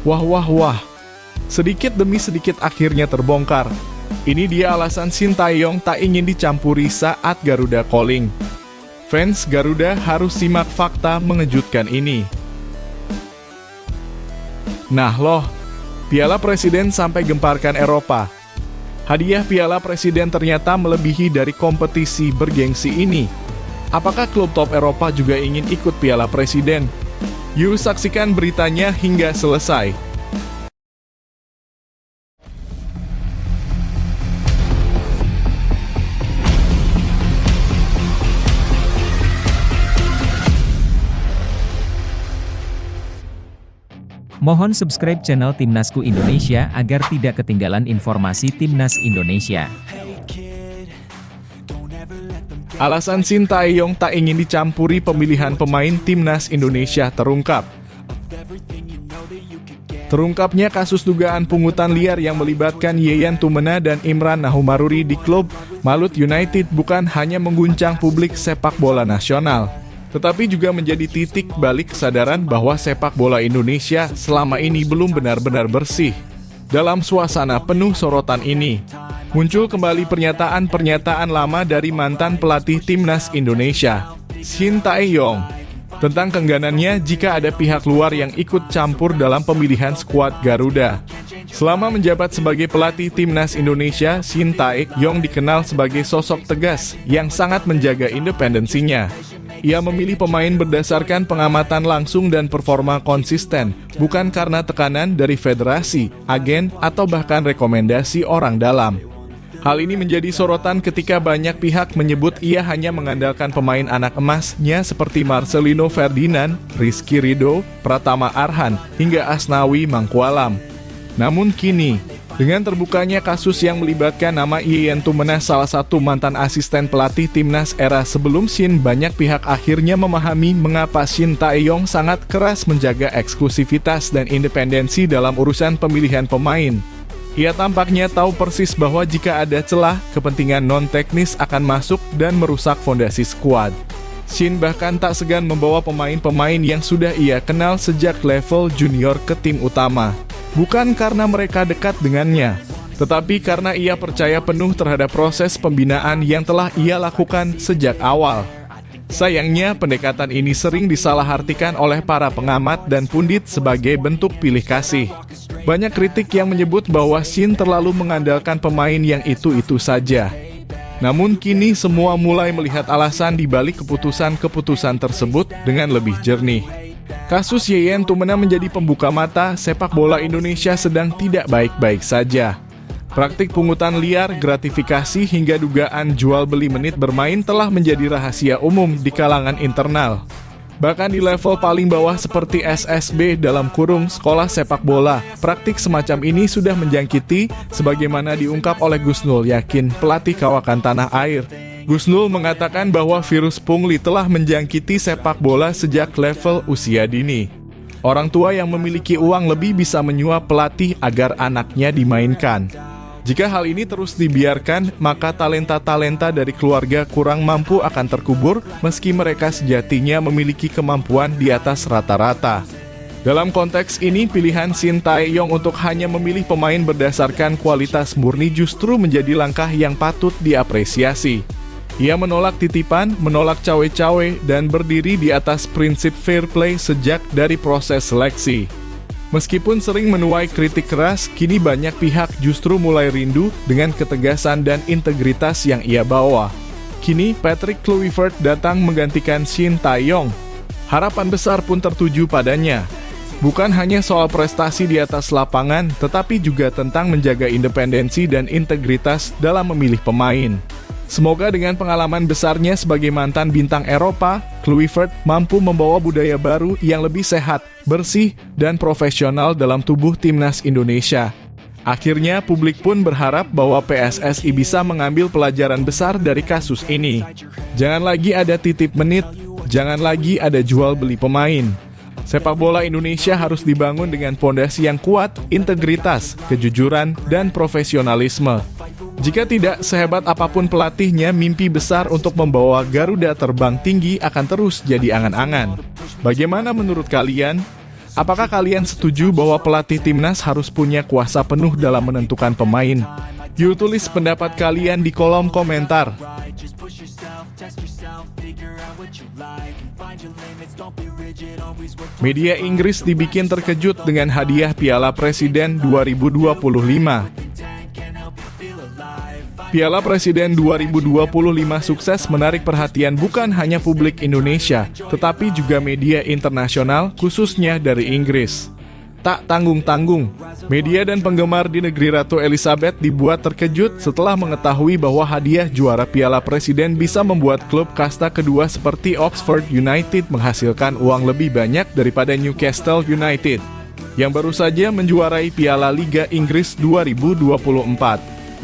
Wah wah wah, sedikit demi sedikit akhirnya terbongkar. Ini dia alasan Sintayong tak ingin dicampuri saat Garuda calling. Fans Garuda harus simak fakta mengejutkan ini. Nah loh, Piala Presiden sampai gemparkan Eropa. Hadiah Piala Presiden ternyata melebihi dari kompetisi bergengsi ini. Apakah klub top Eropa juga ingin ikut Piala Presiden? Yuk saksikan beritanya hingga selesai. Mohon subscribe channel Timnasku Indonesia agar tidak ketinggalan informasi Timnas Indonesia. Alasan Sintayong tak ingin dicampuri pemilihan pemain Timnas Indonesia terungkap. Terungkapnya kasus dugaan pungutan liar yang melibatkan Yeyan Tumena dan Imran Nahumaruri di klub Malut United bukan hanya mengguncang publik sepak bola nasional, tetapi juga menjadi titik balik kesadaran bahwa sepak bola Indonesia selama ini belum benar-benar bersih. Dalam suasana penuh sorotan ini, muncul kembali pernyataan-pernyataan lama dari mantan pelatih Timnas Indonesia, Sintayong, tentang keengganannya jika ada pihak luar yang ikut campur dalam pemilihan skuad Garuda. Selama menjabat sebagai pelatih Timnas Indonesia, Sintayong dikenal sebagai sosok tegas yang sangat menjaga independensinya. Ia memilih pemain berdasarkan pengamatan langsung dan performa konsisten, bukan karena tekanan dari federasi, agen, atau bahkan rekomendasi orang dalam. Hal ini menjadi sorotan ketika banyak pihak menyebut ia hanya mengandalkan pemain anak emasnya seperti Marcelino Ferdinand, Rizky Ridho, Pratama Arhan, hingga Asnawi Mangkualam. Namun kini, dengan terbukanya kasus yang melibatkan nama Yeyan Tumena, salah satu mantan asisten pelatih Timnas era sebelum Shin, banyak pihak akhirnya memahami mengapa Sintayong sangat keras menjaga eksklusivitas dan independensi dalam urusan pemilihan pemain. Ia tampaknya tahu persis bahwa jika ada celah, kepentingan non-teknis akan masuk dan merusak fondasi skuad. Shin bahkan tak segan membawa pemain-pemain yang sudah ia kenal sejak level junior ke tim utama. Bukan karena mereka dekat dengannya, tetapi karena ia percaya penuh terhadap proses pembinaan yang telah ia lakukan sejak awal. Sayangnya, pendekatan ini sering disalahartikan oleh para pengamat dan pundit sebagai bentuk pilih kasih. Banyak kritik yang menyebut bahwa Shin terlalu mengandalkan pemain yang itu-itu saja. Namun kini semua mulai melihat alasan di balik keputusan-keputusan tersebut dengan lebih jernih. Kasus Yeyan Tumena menjadi pembuka mata sepak bola Indonesia sedang tidak baik-baik saja. Praktik pungutan liar, gratifikasi, hingga dugaan jual beli menit bermain telah menjadi rahasia umum di kalangan internal. Bahkan di level paling bawah seperti SSB dalam kurung sekolah sepak bola, praktik semacam ini sudah menjangkiti, sebagaimana diungkap oleh Gusnul Yakin, pelatih kawakan tanah air. Gusnul mengatakan bahwa virus pungli telah menjangkiti sepak bola sejak level usia dini. Orang tua yang memiliki uang lebih bisa menyuap pelatih agar anaknya dimainkan. Jika hal ini terus dibiarkan, maka talenta-talenta dari keluarga kurang mampu akan terkubur meski mereka sejatinya memiliki kemampuan di atas rata-rata. Dalam konteks ini, pilihan Sintayong untuk hanya memilih pemain berdasarkan kualitas murni justru menjadi langkah yang patut diapresiasi. Ia menolak titipan, menolak cawe-cawe, dan berdiri di atas prinsip fair play sejak dari proses seleksi. Meskipun sering menuai kritik keras, kini banyak pihak justru mulai rindu dengan ketegasan dan integritas yang ia bawa. Kini, Patrick Kluivert datang menggantikan Sintayong. Harapan besar pun tertuju padanya. Bukan hanya soal prestasi di atas lapangan, tetapi juga tentang menjaga independensi dan integritas dalam memilih pemain. Semoga dengan pengalaman besarnya sebagai mantan bintang Eropa, Kluivert mampu membawa budaya baru yang lebih sehat, bersih, dan profesional dalam tubuh Timnas Indonesia. Akhirnya, publik pun berharap bahwa PSSI bisa mengambil pelajaran besar dari kasus ini. Jangan lagi ada titip menit, jangan lagi ada jual beli pemain. Sepak bola Indonesia harus dibangun dengan pondasi yang kuat, integritas, kejujuran, dan profesionalisme. Jika tidak, sehebat apapun pelatihnya, mimpi besar untuk membawa Garuda terbang tinggi akan terus jadi angan-angan. Bagaimana menurut kalian? Apakah kalian setuju bahwa pelatih timnas harus punya kuasa penuh dalam menentukan pemain? Yuk tulis pendapat kalian di kolom komentar. Media Inggris dibikin terkejut dengan hadiah Piala Presiden 2025. Piala Presiden 2025 sukses menarik perhatian bukan hanya publik Indonesia, tetapi juga media internasional, khususnya dari Inggris. Tak tanggung-tanggung, media dan penggemar di negeri Ratu Elizabeth dibuat terkejut setelah mengetahui bahwa hadiah juara Piala Presiden bisa membuat klub kasta kedua seperti Oxford United menghasilkan uang lebih banyak daripada Newcastle United, yang baru saja menjuarai Piala Liga Inggris 2024-2025.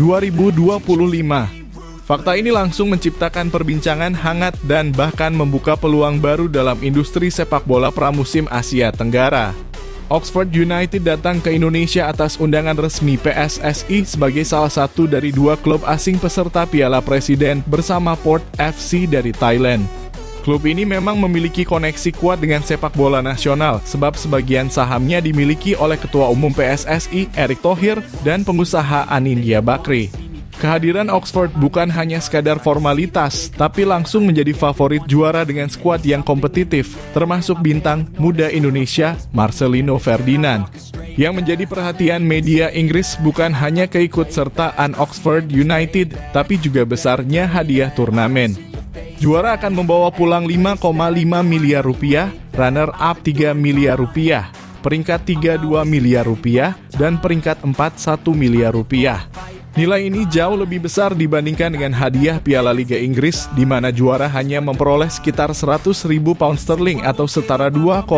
Fakta ini langsung menciptakan perbincangan hangat dan bahkan membuka peluang baru dalam industri sepak bola pramusim Asia Tenggara. Oxford United datang ke Indonesia atas undangan resmi PSSI sebagai salah satu dari 2 klub asing peserta Piala Presiden bersama Port FC dari Thailand. Klub ini memang memiliki koneksi kuat dengan sepak bola nasional sebab sebagian sahamnya dimiliki oleh Ketua Umum PSSI Erick Thohir dan pengusaha Anindya Bakri. Kehadiran Oxford bukan hanya sekadar formalitas, tapi langsung menjadi favorit juara dengan skuad yang kompetitif, termasuk bintang muda Indonesia Marcelino Ferdinand. Yang menjadi perhatian media Inggris bukan hanya keikutsertaan Oxford United, tapi juga besarnya hadiah turnamen. Juara akan membawa pulang 5,5 miliar rupiah, runner-up 3 miliar rupiah, peringkat 3 2 miliar rupiah, dan peringkat 4 1 miliar rupiah. Nilai ini jauh lebih besar dibandingkan dengan hadiah Piala Liga Inggris, di mana juara hanya memperoleh sekitar 100.000 pound sterling atau setara 2,2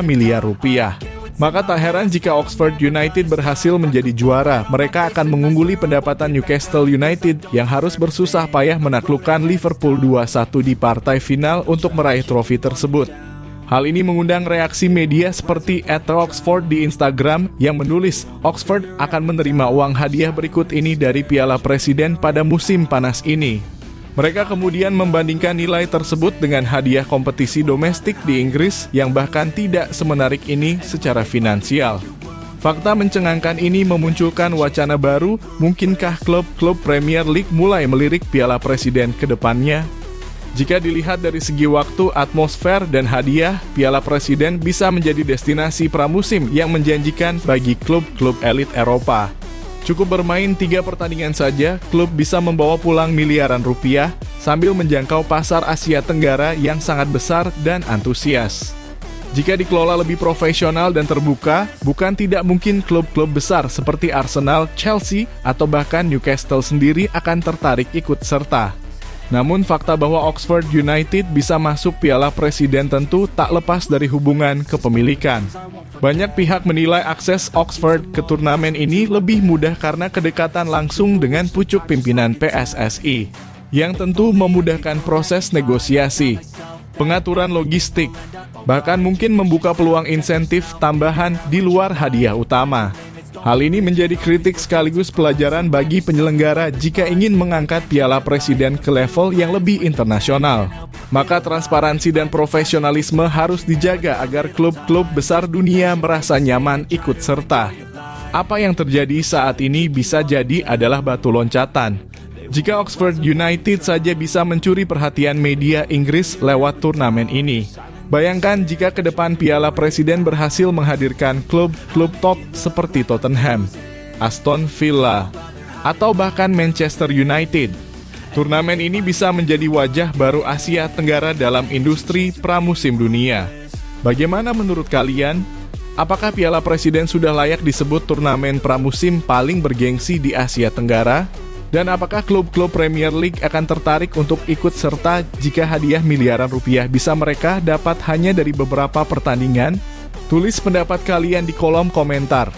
miliar rupiah. Maka tak heran jika Oxford United berhasil menjadi juara, mereka akan mengungguli pendapatan Newcastle United yang harus bersusah payah menaklukkan Liverpool 2-1 di partai final untuk meraih trofi tersebut. Hal ini mengundang reaksi media seperti @Oxford di Instagram yang menulis Oxford akan menerima uang hadiah berikut ini dari Piala Presiden pada musim panas ini. Mereka kemudian membandingkan nilai tersebut dengan hadiah kompetisi domestik di Inggris yang bahkan tidak semenarik ini secara finansial. Fakta mencengangkan ini memunculkan wacana baru, mungkinkah klub-klub Premier League mulai melirik Piala Presiden ke depannya? Jika dilihat dari segi waktu, atmosfer, dan hadiah, Piala Presiden bisa menjadi destinasi pramusim yang menjanjikan bagi klub-klub elit Eropa. Cukup bermain 3 pertandingan saja, klub bisa membawa pulang miliaran rupiah sambil menjangkau pasar Asia Tenggara yang sangat besar dan antusias. Jika dikelola lebih profesional dan terbuka, bukan tidak mungkin klub-klub besar seperti Arsenal, Chelsea, atau bahkan Newcastle sendiri akan tertarik ikut serta. Namun fakta bahwa Oxford United bisa masuk Piala Presiden tentu tak lepas dari hubungan kepemilikan. Banyak pihak menilai akses Oxford ke turnamen ini lebih mudah karena kedekatan langsung dengan pucuk pimpinan PSSI, yang tentu memudahkan proses negosiasi, pengaturan logistik, bahkan mungkin membuka peluang insentif tambahan di luar hadiah utama. Hal ini menjadi kritik sekaligus pelajaran bagi penyelenggara jika ingin mengangkat Piala Presiden ke level yang lebih internasional. Maka transparansi dan profesionalisme harus dijaga agar klub-klub besar dunia merasa nyaman ikut serta. Apa yang terjadi saat ini bisa jadi adalah batu loncatan. Jika Oxford United saja bisa mencuri perhatian media Inggris lewat turnamen ini, bayangkan jika ke depan Piala Presiden berhasil menghadirkan klub-klub top seperti Tottenham, Aston Villa, atau bahkan Manchester United. Turnamen ini bisa menjadi wajah baru Asia Tenggara dalam industri pramusim dunia. Bagaimana menurut kalian? Apakah Piala Presiden sudah layak disebut turnamen pramusim paling bergengsi di Asia Tenggara? Dan apakah klub-klub Premier League akan tertarik untuk ikut serta jika hadiah miliaran rupiah bisa mereka dapat hanya dari beberapa pertandingan? Tulis pendapat kalian di kolom komentar.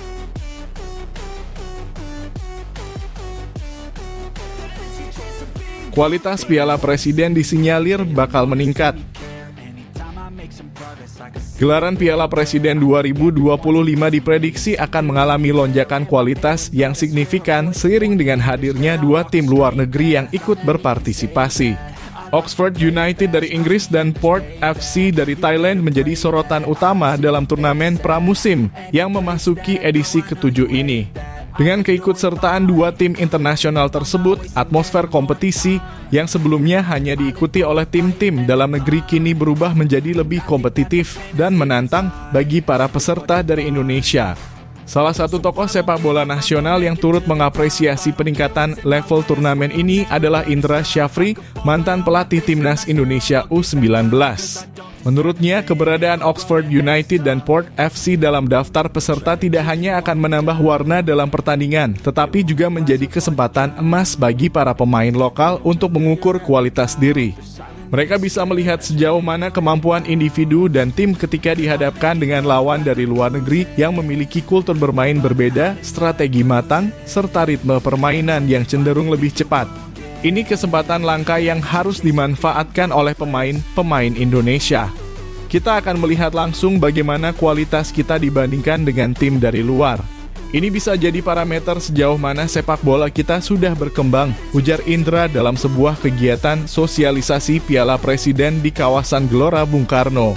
Kualitas Piala Presiden disinyalir bakal meningkat. Gelaran Piala Presiden 2025 diprediksi akan mengalami lonjakan kualitas yang signifikan seiring dengan hadirnya 2 tim luar negeri yang ikut berpartisipasi. Oxford United dari Inggris dan Port FC dari Thailand menjadi sorotan utama dalam turnamen pramusim yang memasuki edisi ke-7 ini. Dengan keikutsertaan dua tim internasional tersebut, atmosfer kompetisi yang sebelumnya hanya diikuti oleh tim-tim dalam negeri kini berubah menjadi lebih kompetitif dan menantang bagi para peserta dari Indonesia. Salah satu tokoh sepak bola nasional yang turut mengapresiasi peningkatan level turnamen ini adalah Indra Syafri, mantan pelatih timnas Indonesia U19. Menurutnya, keberadaan Oxford United dan Port FC dalam daftar peserta tidak hanya akan menambah warna dalam pertandingan, tetapi juga menjadi kesempatan emas bagi para pemain lokal untuk mengukur kualitas diri. Mereka bisa melihat sejauh mana kemampuan individu dan tim ketika dihadapkan dengan lawan dari luar negeri yang memiliki kultur bermain berbeda, strategi matang, serta ritme permainan yang cenderung lebih cepat. Ini kesempatan langka yang harus dimanfaatkan oleh pemain-pemain Indonesia. Kita akan melihat langsung bagaimana kualitas kita dibandingkan dengan tim dari luar. Ini bisa jadi parameter sejauh mana sepak bola kita sudah berkembang, ujar Indra dalam sebuah kegiatan sosialisasi Piala Presiden di kawasan Gelora Bung Karno.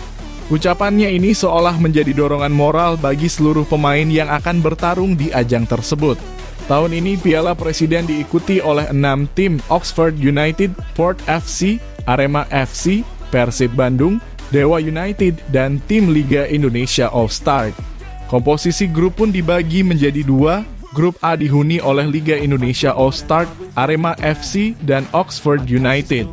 Ucapannya ini seolah menjadi dorongan moral bagi seluruh pemain yang akan bertarung di ajang tersebut. Tahun ini Piala Presiden diikuti oleh 6 tim: Oxford United, Port FC, Arema FC, Persib Bandung, Dewa United, dan tim Liga Indonesia All-Star. Komposisi grup pun dibagi menjadi 2, grup A dihuni oleh Liga Indonesia All-Star, Arema FC, dan Oxford United.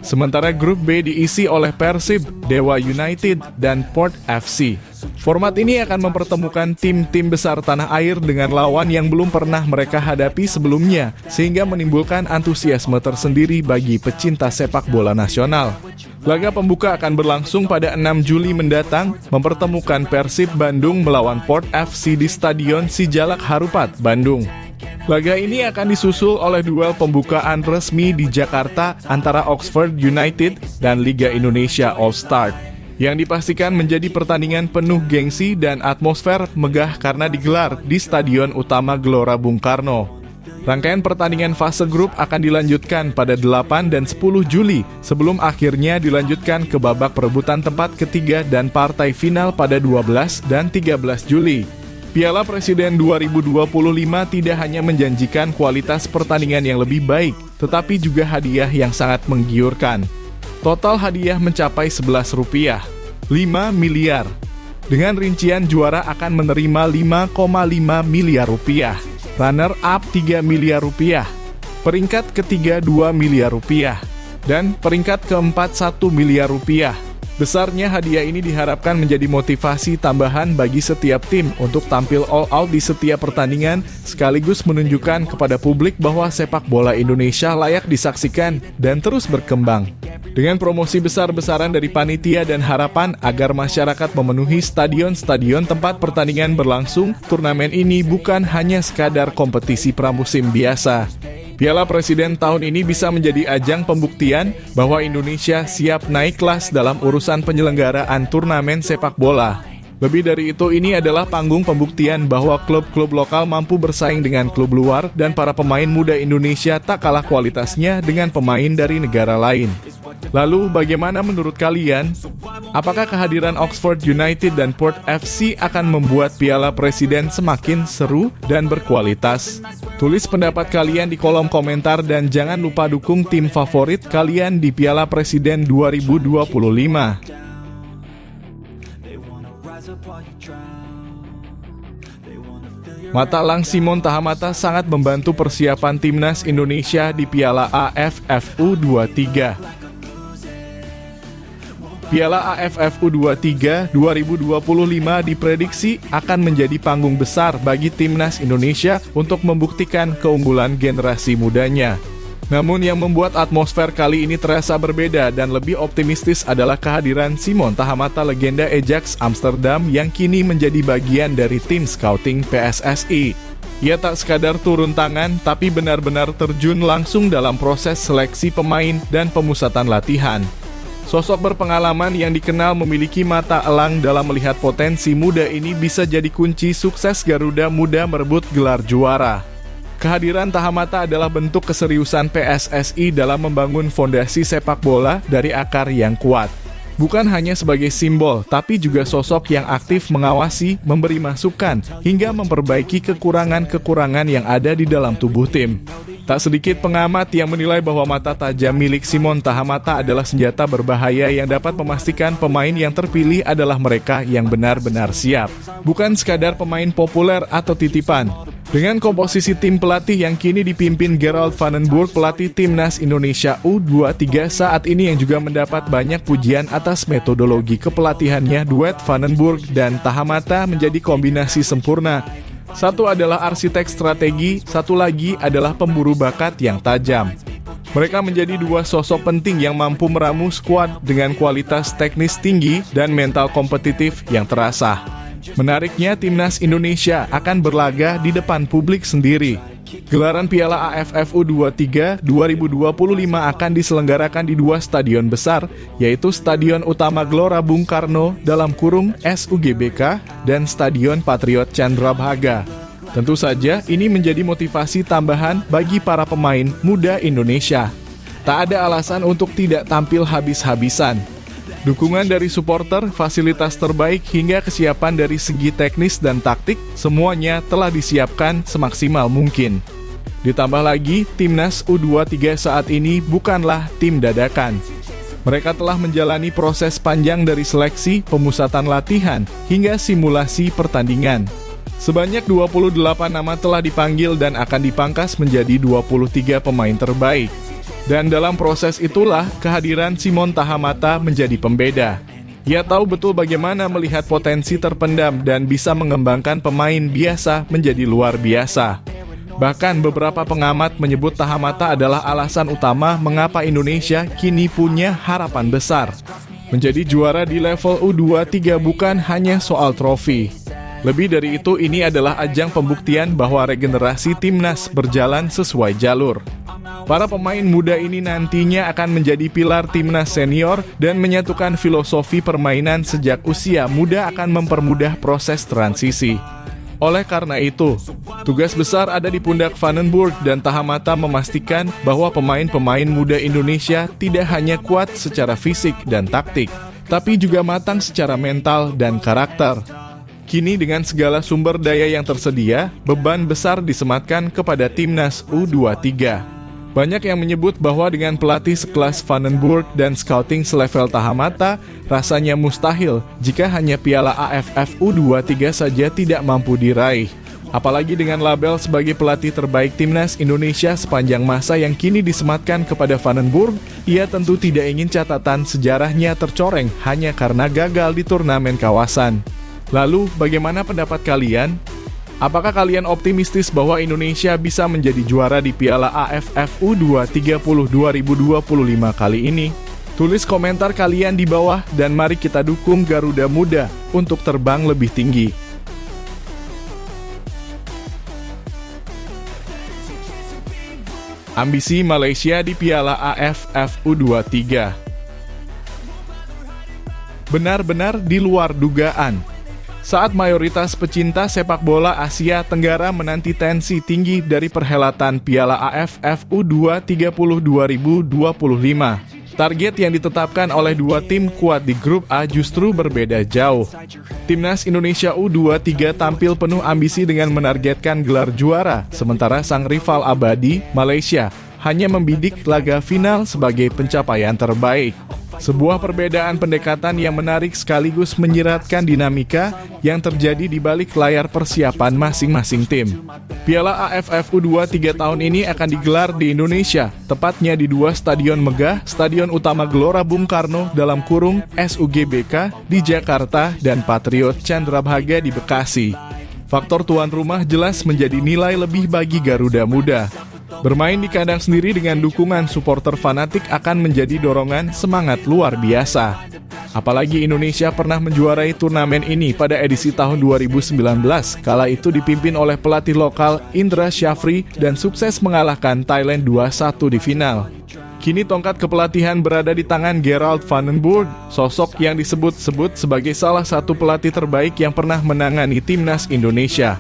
Sementara grup B diisi oleh Persib, Dewa United, dan Port FC. Format ini akan mempertemukan tim-tim besar tanah air dengan lawan yang belum pernah mereka hadapi sebelumnya, sehingga menimbulkan antusiasme tersendiri bagi pecinta sepak bola nasional. Laga pembuka akan berlangsung pada 6 Juli mendatang, mempertemukan Persib Bandung melawan Port FC di Stadion Sijalak Harupat, Bandung. Laga ini akan disusul oleh duel pembukaan resmi di Jakarta antara Oxford United dan Liga Indonesia All-Star, yang dipastikan menjadi pertandingan penuh gengsi dan atmosfer megah karena digelar di Stadion Utama Gelora Bung Karno. Rangkaian pertandingan fase grup akan dilanjutkan pada 8 dan 10 Juli sebelum akhirnya dilanjutkan ke babak perebutan tempat ketiga dan partai final pada 12 dan 13 Juli. Piala Presiden 2025 tidak hanya menjanjikan kualitas pertandingan yang lebih baik, tetapi juga hadiah yang sangat menggiurkan. Total hadiah mencapai Rp11, 5 miliar. Dengan rincian juara akan menerima Rp5,5 miliar. Runner up 3 miliar rupiah, peringkat ketiga 2 miliar rupiah, dan peringkat keempat 1 miliar rupiah. Besarnya hadiah ini diharapkan menjadi motivasi tambahan bagi setiap tim untuk tampil all out di setiap pertandingan, sekaligus menunjukkan kepada publik bahwa sepak bola Indonesia layak disaksikan dan terus berkembang. Dengan promosi besar-besaran dari panitia dan harapan agar masyarakat memenuhi stadion-stadion tempat pertandingan berlangsung, turnamen ini bukan hanya sekadar kompetisi pramusim biasa. Piala Presiden tahun ini bisa menjadi ajang pembuktian bahwa Indonesia siap naik kelas dalam urusan penyelenggaraan turnamen sepak bola. Lebih dari itu, ini adalah panggung pembuktian bahwa klub-klub lokal mampu bersaing dengan klub luar dan para pemain muda Indonesia tak kalah kualitasnya dengan pemain dari negara lain. Lalu, bagaimana menurut kalian? Apakah kehadiran Oxford United dan Port FC akan membuat Piala Presiden semakin seru dan berkualitas? Tulis pendapat kalian di kolom komentar dan jangan lupa dukung tim favorit kalian di Piala Presiden 2025. Matalang Simon Tahamata sangat membantu persiapan timnas Indonesia di Piala AFF U23. Piala AFF U23 2025 diprediksi akan menjadi panggung besar bagi timnas Indonesia untuk membuktikan keunggulan generasi mudanya. Namun yang membuat atmosfer kali ini terasa berbeda dan lebih optimistis adalah kehadiran Simon Tahamata, legenda Ajax Amsterdam yang kini menjadi bagian dari tim scouting PSSI. Ia tak sekadar turun tangan, tapi benar-benar terjun langsung dalam proses seleksi pemain dan pemusatan latihan. Sosok berpengalaman yang dikenal memiliki mata elang dalam melihat potensi muda ini bisa jadi kunci sukses Garuda Muda merebut gelar juara. Kehadiran Tahamata adalah bentuk keseriusan PSSI dalam membangun fondasi sepak bola dari akar yang kuat. Bukan hanya sebagai simbol, tapi juga sosok yang aktif mengawasi, memberi masukan, hingga memperbaiki kekurangan-kekurangan yang ada di dalam tubuh tim. Tak sedikit pengamat yang menilai bahwa mata tajam milik Simon Tahamata adalah senjata berbahaya yang dapat memastikan pemain yang terpilih adalah mereka yang benar-benar siap. Bukan sekadar pemain populer atau titipan. Dengan komposisi tim pelatih yang kini dipimpin Gerald van den Burg, pelatih Timnas Indonesia U23 saat ini yang juga mendapat banyak pujian atas metodologi kepelatihannya, duet van den Burg dan Tahamata menjadi kombinasi sempurna. Satu adalah arsitek strategi, satu lagi adalah pemburu bakat yang tajam. Mereka menjadi dua sosok penting yang mampu meramu skuad dengan kualitas teknis tinggi dan mental kompetitif yang terasa. Menariknya, Timnas Indonesia akan berlaga di depan publik sendiri. Gelaran Piala AFF U23 2025 akan diselenggarakan di dua stadion besar, yaitu Stadion Utama Gelora Bung Karno (SUGBK) dan Stadion Patriot Candrabhaga. Tentu saja, ini menjadi motivasi tambahan bagi para pemain muda Indonesia. Tak ada alasan untuk tidak tampil habis-habisan. Dukungan dari supporter, fasilitas terbaik, hingga kesiapan dari segi teknis dan taktik, semuanya telah disiapkan semaksimal mungkin. Ditambah lagi, Timnas U23 saat ini bukanlah tim dadakan. Mereka telah menjalani proses panjang dari seleksi, pemusatan latihan, hingga simulasi pertandingan. Sebanyak 28 nama telah dipanggil dan akan dipangkas menjadi 23 pemain terbaik. Dan dalam proses itulah kehadiran Simon Tahamata menjadi pembeda. Ia tahu betul bagaimana melihat potensi terpendam dan bisa mengembangkan pemain biasa menjadi luar biasa. Bahkan beberapa pengamat menyebut Tahamata adalah alasan utama mengapa Indonesia kini punya harapan besar. Menjadi juara di level U23 bukan hanya soal trofi. Lebih dari itu, ini adalah ajang pembuktian bahwa regenerasi timnas berjalan sesuai jalur. Para pemain muda ini nantinya akan menjadi pilar timnas senior dan menyatukan filosofi permainan sejak usia muda akan mempermudah proses transisi. Oleh karena itu, tugas besar ada di pundak van den Burg dan Tahamata memastikan bahwa pemain-pemain muda Indonesia tidak hanya kuat secara fisik dan taktik, tapi juga matang secara mental dan karakter. Kini dengan segala sumber daya yang tersedia, beban besar disematkan kepada Timnas U23. Banyak yang menyebut bahwa dengan pelatih sekelas van den Burg dan scouting selevel Tahamata, rasanya mustahil jika hanya Piala AFF U23 saja tidak mampu diraih. Apalagi dengan label sebagai pelatih terbaik Timnas Indonesia sepanjang masa yang kini disematkan kepada van den Burg, ia tentu tidak ingin catatan sejarahnya tercoreng hanya karena gagal di turnamen kawasan. Lalu, bagaimana pendapat kalian? Apakah kalian optimistis bahwa Indonesia bisa menjadi juara di Piala AFF U23 2025 kali ini? Tulis komentar kalian di bawah dan mari kita dukung Garuda Muda untuk terbang lebih tinggi. Ambisi Malaysia di Piala AFF U23 benar-benar di luar dugaan. Saat mayoritas pecinta sepak bola Asia Tenggara menanti tensi tinggi dari perhelatan Piala AFF U23 2025. Target yang ditetapkan oleh dua tim kuat di grup A justru berbeda jauh. Timnas Indonesia U23 tampil penuh ambisi dengan menargetkan gelar juara, sementara sang rival abadi, Malaysia, hanya membidik laga final sebagai pencapaian terbaik. Sebuah perbedaan pendekatan yang menarik sekaligus menyiratkan dinamika yang terjadi di balik layar persiapan masing-masing tim. Piala AFF U23 tahun ini akan digelar di Indonesia, tepatnya di dua stadion megah, Stadion Utama Gelora Bung Karno (SUGBK) di Jakarta dan Patriot Candrabhaga di Bekasi. Faktor tuan rumah jelas menjadi nilai lebih bagi Garuda Muda. Bermain di kandang sendiri dengan dukungan supporter fanatik akan menjadi dorongan semangat luar biasa. Apalagi Indonesia pernah menjuarai turnamen ini pada edisi tahun 2019, kala itu dipimpin oleh pelatih lokal Indra Syafri dan sukses mengalahkan Thailand 2-1 di final. Kini tongkat kepelatihan berada di tangan Gerald van den Burg, sosok yang disebut-sebut sebagai salah satu pelatih terbaik yang pernah menangani Timnas Indonesia.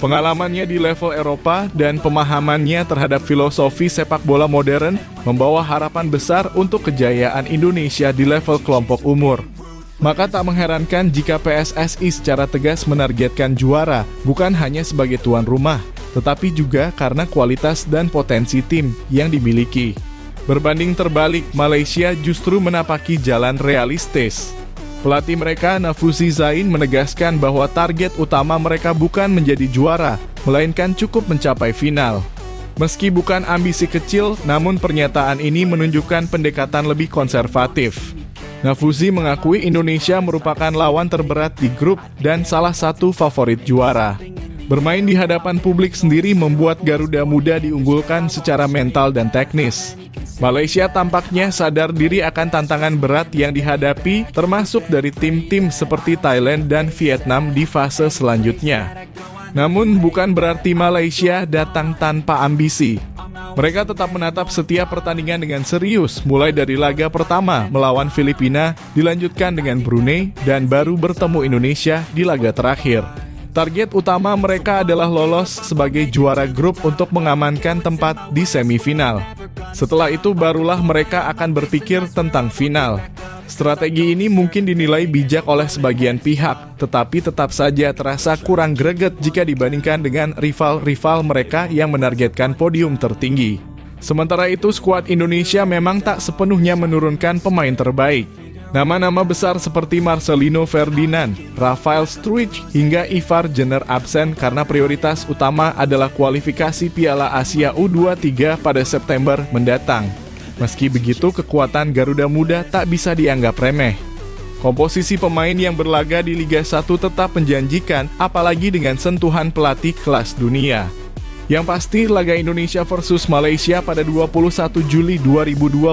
Pengalamannya di level Eropa dan pemahamannya terhadap filosofi sepak bola modern membawa harapan besar untuk kejayaan Indonesia di level kelompok umur. Maka tak mengherankan jika PSSI secara tegas menargetkan juara, bukan hanya sebagai tuan rumah, tetapi juga karena kualitas dan potensi tim yang dimiliki. Berbanding terbalik, Malaysia justru menapaki jalan realistis. Pelatih mereka, Nafuzi Zain, menegaskan bahwa target utama mereka bukan menjadi juara, melainkan cukup mencapai final. Meski bukan ambisi kecil, namun pernyataan ini menunjukkan pendekatan lebih konservatif. Nafuzi mengakui Indonesia merupakan lawan terberat di grup dan salah satu favorit juara. Bermain di hadapan publik sendiri membuat Garuda Muda diunggulkan secara mental dan teknis. Malaysia tampaknya sadar diri akan tantangan berat yang dihadapi, termasuk dari tim-tim seperti Thailand dan Vietnam di fase selanjutnya. Namun bukan berarti Malaysia datang tanpa ambisi. Mereka tetap menatap setiap pertandingan dengan serius, mulai dari laga pertama melawan Filipina, dilanjutkan dengan Brunei, dan baru bertemu Indonesia di laga terakhir. Target utama mereka adalah lolos sebagai juara grup untuk mengamankan tempat di semifinal. Setelah itu barulah mereka akan berpikir tentang final. Strategi ini mungkin dinilai bijak oleh sebagian pihak, tetapi tetap saja terasa kurang greget jika dibandingkan dengan rival-rival mereka yang menargetkan podium tertinggi. Sementara itu, skuad Indonesia memang tak sepenuhnya menurunkan pemain terbaik. Nama-nama besar seperti Marcelino Ferdinand, Rafael Struijk, hingga Ivar Jenner absen karena prioritas utama adalah kualifikasi Piala Asia U23 pada September mendatang. Meski begitu, kekuatan Garuda Muda tak bisa dianggap remeh. Komposisi pemain yang berlaga di Liga 1 tetap menjanjikan, apalagi dengan sentuhan pelatih kelas dunia. Yang pasti, laga Indonesia versus Malaysia pada 21 Juli 2025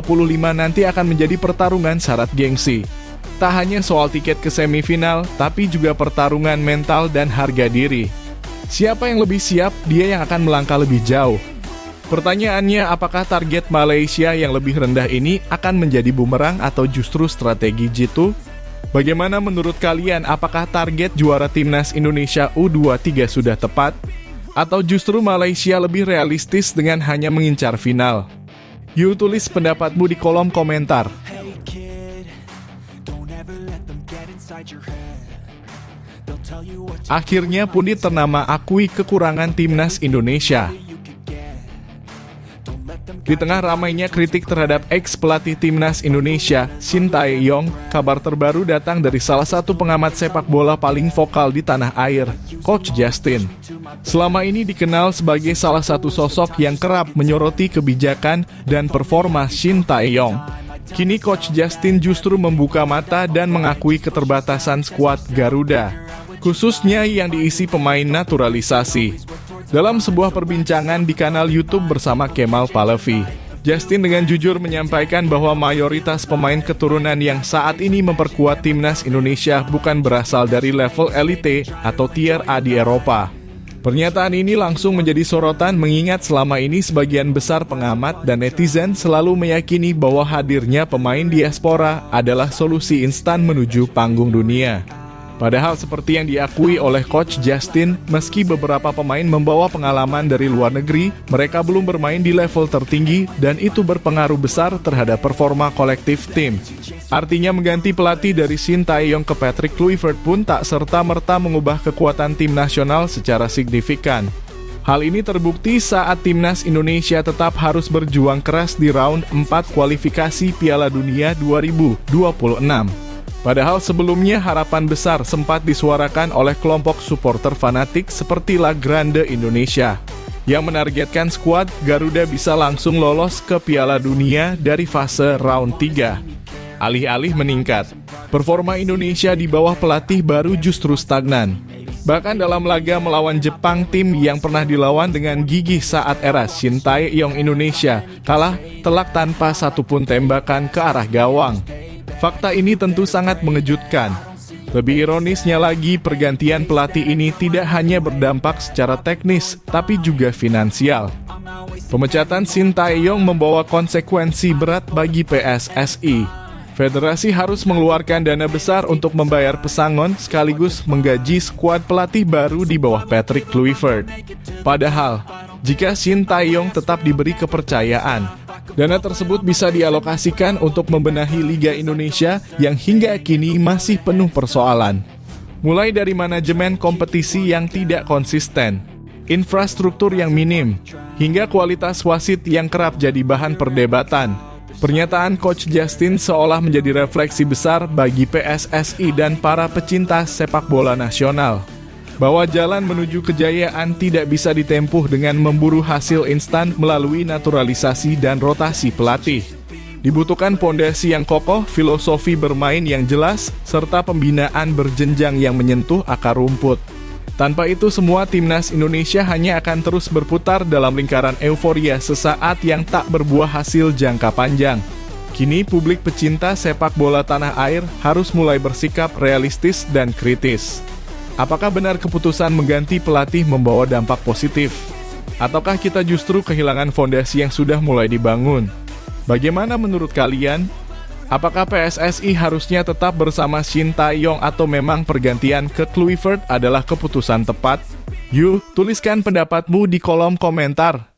nanti akan menjadi pertarungan syarat gengsi. Tak hanya soal tiket ke semifinal, tapi juga pertarungan mental dan harga diri. Siapa yang lebih siap, dia yang akan melangkah lebih jauh. Pertanyaannya, apakah target Malaysia yang lebih rendah ini akan menjadi bumerang atau justru strategi jitu? Bagaimana menurut kalian, apakah target juara timnas Indonesia U23 sudah tepat? Atau justru Malaysia lebih realistis dengan hanya mengincar final? Yuk tulis pendapatmu di kolom komentar. Akhirnya pundit ternama akui kekurangan timnas Indonesia. Di tengah ramainya kritik terhadap ex-pelatih timnas Indonesia, Shin Tae-yong, kabar terbaru datang dari salah satu pengamat sepak bola paling vokal di tanah air, Coach Justin. Selama ini dikenal sebagai salah satu sosok yang kerap menyoroti kebijakan dan performa Shin Tae-yong. Kini Coach Justin justru membuka mata dan mengakui keterbatasan skuad Garuda, khususnya yang diisi pemain naturalisasi. Dalam sebuah perbincangan di kanal YouTube bersama Kemal Palevi, Justin dengan jujur menyampaikan bahwa mayoritas pemain keturunan yang saat ini memperkuat timnas Indonesia bukan berasal dari level elite atau tier A di Eropa. Pernyataan ini langsung menjadi sorotan mengingat selama ini sebagian besar pengamat dan netizen selalu meyakini bahwa hadirnya pemain diaspora adalah solusi instan menuju panggung dunia. Padahal seperti yang diakui oleh Coach Justin, meski beberapa pemain membawa pengalaman dari luar negeri, mereka belum bermain di level tertinggi dan itu berpengaruh besar terhadap performa kolektif tim. Artinya mengganti pelatih dari Shin Tae-yong ke Patrick Kluivert pun tak serta-merta mengubah kekuatan tim nasional secara signifikan. Hal ini terbukti saat timnas Indonesia tetap harus berjuang keras di round 4 kualifikasi Piala Dunia 2026. Padahal sebelumnya harapan besar sempat disuarakan oleh kelompok supporter fanatik seperti La Grande Indonesia, yang menargetkan skuad Garuda bisa langsung lolos ke Piala Dunia dari fase round 3. Alih-alih meningkat, performa Indonesia di bawah pelatih baru justru stagnan. Bahkan dalam laga melawan Jepang, tim yang pernah dilawan dengan gigih saat era Shin Tae-yong Indonesia kalah telak tanpa satupun tembakan ke arah gawang. Fakta ini tentu sangat mengejutkan. Lebih ironisnya lagi, pergantian pelatih ini tidak hanya berdampak secara teknis, tapi juga finansial. Pemecatan Shin Tae-yong membawa konsekuensi berat bagi PSSI. Federasi harus mengeluarkan dana besar untuk membayar pesangon sekaligus menggaji skuad pelatih baru di bawah Patrick Kluivert. Padahal, jika Shin Tae-yong tetap diberi kepercayaan, dana tersebut bisa dialokasikan untuk membenahi Liga Indonesia yang hingga kini masih penuh persoalan. Mulai dari manajemen kompetisi yang tidak konsisten, infrastruktur yang minim, hingga kualitas wasit yang kerap jadi bahan perdebatan. Pernyataan Coach Justin seolah menjadi refleksi besar bagi PSSI dan para pecinta sepak bola nasional, bahwa jalan menuju kejayaan tidak bisa ditempuh dengan memburu hasil instan melalui naturalisasi dan rotasi pelatih. Dibutuhkan pondasi yang kokoh, filosofi bermain yang jelas, serta pembinaan berjenjang yang menyentuh akar rumput. Tanpa itu semua timnas Indonesia hanya akan terus berputar dalam lingkaran euforia sesaat yang tak berbuah hasil jangka panjang. Kini publik pecinta sepak bola tanah air harus mulai bersikap realistis dan kritis. Apakah benar keputusan mengganti pelatih membawa dampak positif? Ataukah kita justru kehilangan fondasi yang sudah mulai dibangun? Bagaimana menurut kalian? Apakah PSSI harusnya tetap bersama Shin Tae-yong atau memang pergantian ke Kluivert adalah keputusan tepat? Yuk, tuliskan pendapatmu di kolom komentar.